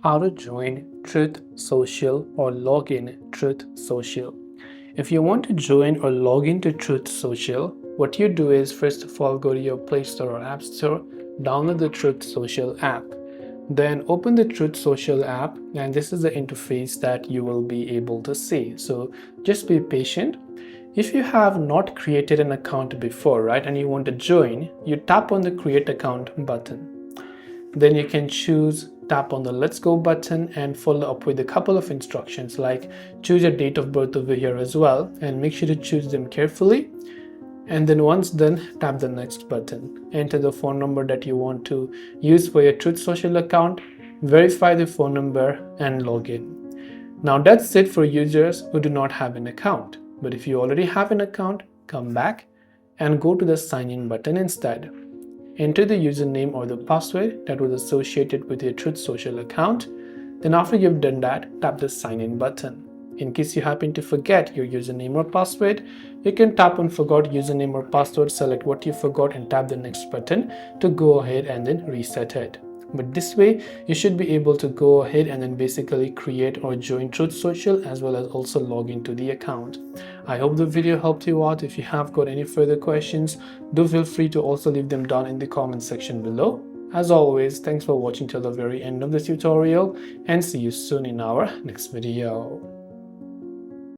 How to join Truthsocial or log in Truthsocial. If you want to join or log into Truthsocial, what you do is first of all go to your Play Store or App Store, download the Truthsocial app. Then open the Truthsocial app, and this is the interface that you will be able to see. So just be patient. If you have not created an account before, right, and you want to join, you tap on the Create Account button. Then you can tap on the Let's Go button and follow up with a couple of instructions like choose your date of birth over here as well, and make sure to choose them carefully. And then once done, tap the Next button. Enter the phone number that you want to use for your Truthsocial account, verify the phone number, and log in. Now that's it for users who do not have an account. But if you already have an account, come back and go to the Sign In button instead. Enter the username or the password that was associated with your Truthsocial account. Then after you've done that, tap the Sign In button. In case you happen to forget your username or password, you can tap on Forgot Username or Password, select what you forgot and tap the Next button to go ahead and then reset it. But this way, you should be able to go ahead and then basically create or join Truthsocial as well as also log into the account. I hope the video helped you out. If you have got any further questions, do feel free to also leave them down in the comment section below. As always, thanks for watching till the very end of this tutorial, and see you soon in our next video.